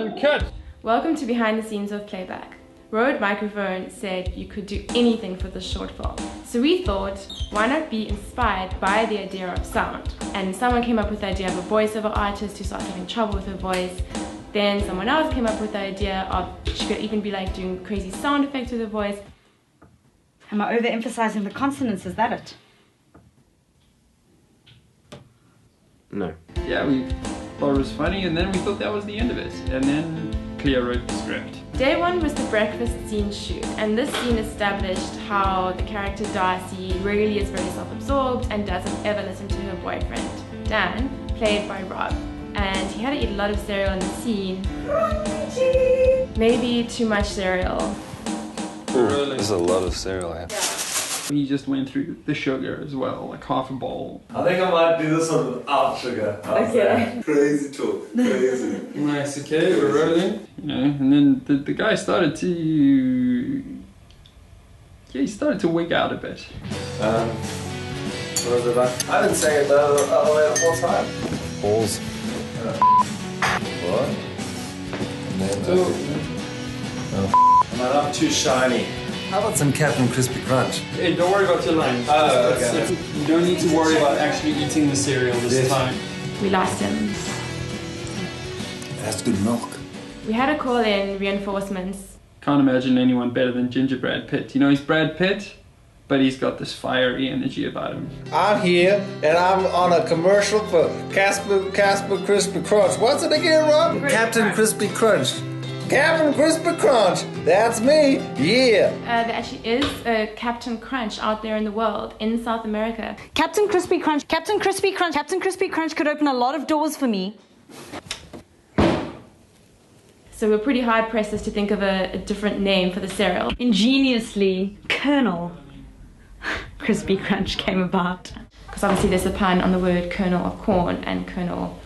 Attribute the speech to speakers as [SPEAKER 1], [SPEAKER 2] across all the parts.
[SPEAKER 1] And cut!
[SPEAKER 2] Welcome to Behind the Scenes of Playback. Røde Microphone said you could do anything for this short film. So we thought, why not be inspired by the idea of sound? And someone came up with the idea of a voiceover artist who started having trouble with her voice. Then someone else came up with the idea of she could even be like doing crazy sound effects with her voice.
[SPEAKER 3] Am I overemphasizing the consonants? Is that it?
[SPEAKER 1] No.
[SPEAKER 4] Yeah, we thought it was funny, and then we thought that was the end of it. And then Cleo wrote the script.
[SPEAKER 2] Day one was the breakfast scene shoot, and this scene established how the character Darcy really is very self-absorbed and doesn't ever listen to her boyfriend, Dan, played by Rob. And he had to eat a lot of cereal in the scene. Maybe too much cereal.
[SPEAKER 5] Really? There's a lot of cereal here.
[SPEAKER 4] He just went through the sugar as well, like half a bowl.
[SPEAKER 6] I think I might do this one without sugar.
[SPEAKER 2] Okay.
[SPEAKER 6] Crazy talk, crazy.
[SPEAKER 4] Nice, okay, we're rolling. You know, and then the guy started to... Yeah, he started to wig out a bit.
[SPEAKER 6] What was it like? I've been saying it the whole time.
[SPEAKER 5] Balls.
[SPEAKER 6] What? Am I not too shiny?
[SPEAKER 5] How about some Captain Crispy Crunch?
[SPEAKER 4] Hey, don't worry about your lines.
[SPEAKER 6] Okay.
[SPEAKER 4] You don't need to worry about actually eating the cereal this time.
[SPEAKER 2] We lost him.
[SPEAKER 5] That's good milk.
[SPEAKER 2] We had to call in reinforcements.
[SPEAKER 4] Can't imagine anyone better than Ginger Brad Pitt. You know, he's Brad Pitt, but he's got this fiery energy about him.
[SPEAKER 6] I'm here, and I'm on a commercial for Casper Crispy Crunch. What's it again, Rob?
[SPEAKER 5] Captain Crispy Crunch.
[SPEAKER 6] Captain Crispy Crunch. That's me. Yeah.
[SPEAKER 2] There actually is a Captain Crunch out there in the world, in South America.
[SPEAKER 3] Captain Crispy Crunch, Captain Crispy Crunch, Captain Crispy Crunch could open a lot of doors for me.
[SPEAKER 2] So we're pretty hard pressed as to think of a different name for the cereal.
[SPEAKER 3] Ingeniously, Colonel Crispy Crunch came about.
[SPEAKER 2] Because obviously there's a pun on the word Colonel of Corn and Colonel,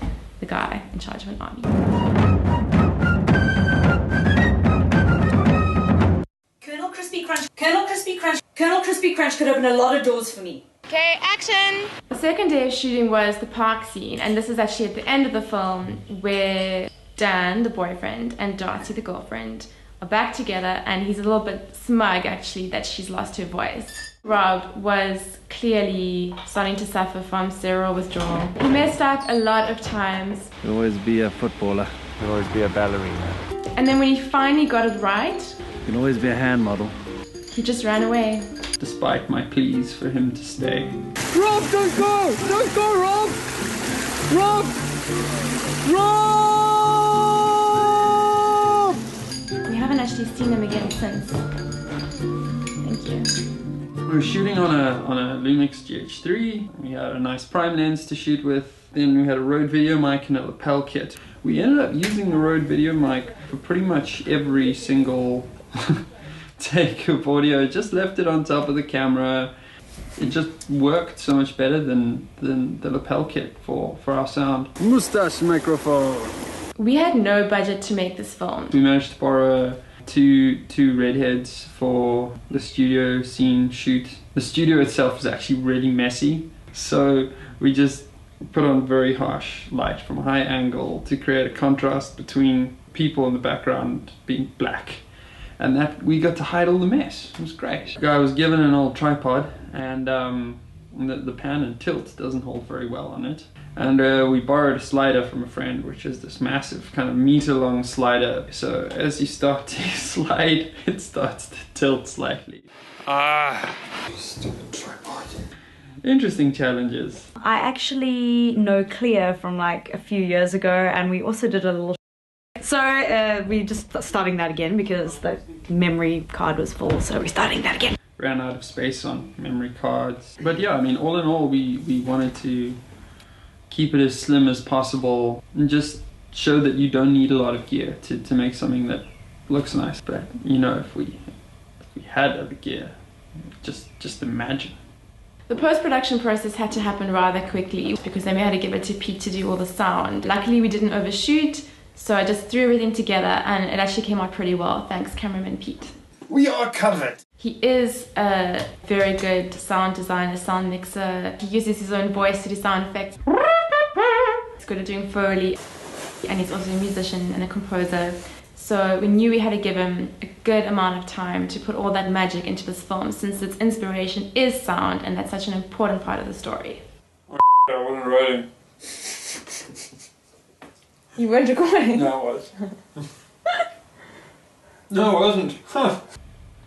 [SPEAKER 2] the guy in charge of an army.
[SPEAKER 3] Colonel Crispy Crunch, Colonel Crispy Crunch, Colonel Crispy Crunch could open a lot of doors for me.
[SPEAKER 2] Okay, action! The second day of shooting was the park scene, and this is actually at the end of the film where Dan, the boyfriend, and Darcy, the girlfriend, are back together, and he's a little bit smug actually that she's lost her voice. Rob was clearly starting to suffer from cereal withdrawal. He messed up a lot of times.
[SPEAKER 7] You can always be a footballer.
[SPEAKER 1] You can always be a ballerina.
[SPEAKER 2] And then when he finally got it right,
[SPEAKER 7] You can always be a hand model.
[SPEAKER 2] he just ran away.
[SPEAKER 4] Despite my pleas for him to stay.
[SPEAKER 1] Rob, don't go! Don't go, Rob! Rob! Rob!
[SPEAKER 2] We haven't actually seen him again since. Thank you.
[SPEAKER 4] We were shooting on a Lumix GH3. We had a nice prime lens to shoot with. Then we had a Røde video mic and a lapel kit. We ended up using the Røde video mic for pretty much every single take of audio. Just left it on top of the camera. It just worked so much better than the lapel kit for our sound.
[SPEAKER 1] Mustache microphone.
[SPEAKER 2] We had no budget to make this film.
[SPEAKER 4] We managed to borrow two redheads for the studio scene shoot. The studio itself is actually really messy, so we just put on very harsh light from a high angle to create a contrast between people in the background being black, and that we got to hide all the mess. It was great. The guy was given an old tripod, and the pan and tilt doesn't hold very well on it. And we borrowed a slider from a friend, which is this massive kind of meter-long slider. So as you start to slide, it starts to tilt slightly.
[SPEAKER 6] Stupid tripod.
[SPEAKER 4] Interesting challenges.
[SPEAKER 3] I actually know Cleo from like a few years ago, and we also did a little. So we're just starting that again because the memory card was full, so we're starting that again.
[SPEAKER 4] Ran out of space on memory cards. But yeah, I mean, all in all, we wanted to keep it as slim as possible and just show that you don't need a lot of gear to make something that looks nice. But you know, if we had other gear, just imagine.
[SPEAKER 2] The post-production process had to happen rather quickly because then we had to give it to Pete to do all the sound. Luckily we didn't overshoot, so I just threw everything together and it actually came out pretty well, thanks cameraman Pete.
[SPEAKER 6] We are covered.
[SPEAKER 2] He is a very good sound designer, sound mixer. He uses his own voice to do sound effects. He's good at doing Foley. and he's also a musician and a composer. So we knew we had to give him a good amount of time to put all that magic into this film, since its inspiration is sound, and that's such an important part of the story.
[SPEAKER 4] I wasn't writing.
[SPEAKER 2] You weren't recording?
[SPEAKER 4] No, I was. No, I wasn't. Huh.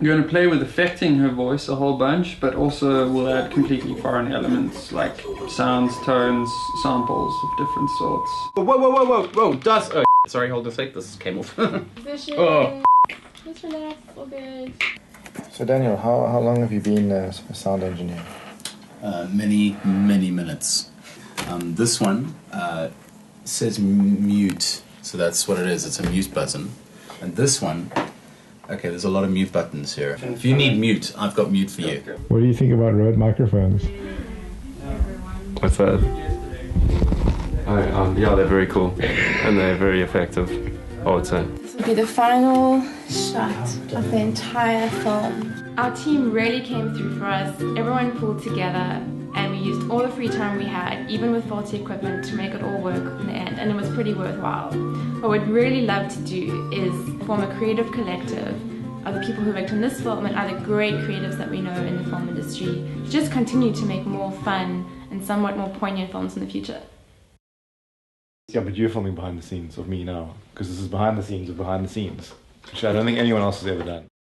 [SPEAKER 4] You're going to play with affecting her voice a whole bunch, but also we'll add completely foreign elements like sounds, tones, samples of different sorts.
[SPEAKER 8] Whoa, dust! Oh, sorry, hold on a sec, this came off.
[SPEAKER 2] Position.
[SPEAKER 8] Oh.
[SPEAKER 2] Just relax, all good.
[SPEAKER 9] So Daniel, how long have you been a sound engineer?
[SPEAKER 10] Many minutes. This one says mute, so that's what it is, it's a mute button. And this one, okay, there's a lot of mute buttons here. If you need mute, I've got mute for you.
[SPEAKER 9] What do you think about Røde microphones?
[SPEAKER 11] What's that? Yeah, they're very cool and they're very effective, I would say.
[SPEAKER 2] This will be the final shot of the entire film. Our team really came through for us. Everyone pulled together and we used all the free time we had, even with faulty equipment, to make it all work in the end, and it was pretty worthwhile. What we'd really love to do is form a creative collective of the people who worked on this film and other great creatives that we know in the film industry to just continue to make more fun and somewhat more poignant films in the future.
[SPEAKER 9] Yeah, but you're filming behind the scenes of me now, because this is behind the scenes of behind the scenes, which I don't think anyone else has ever done.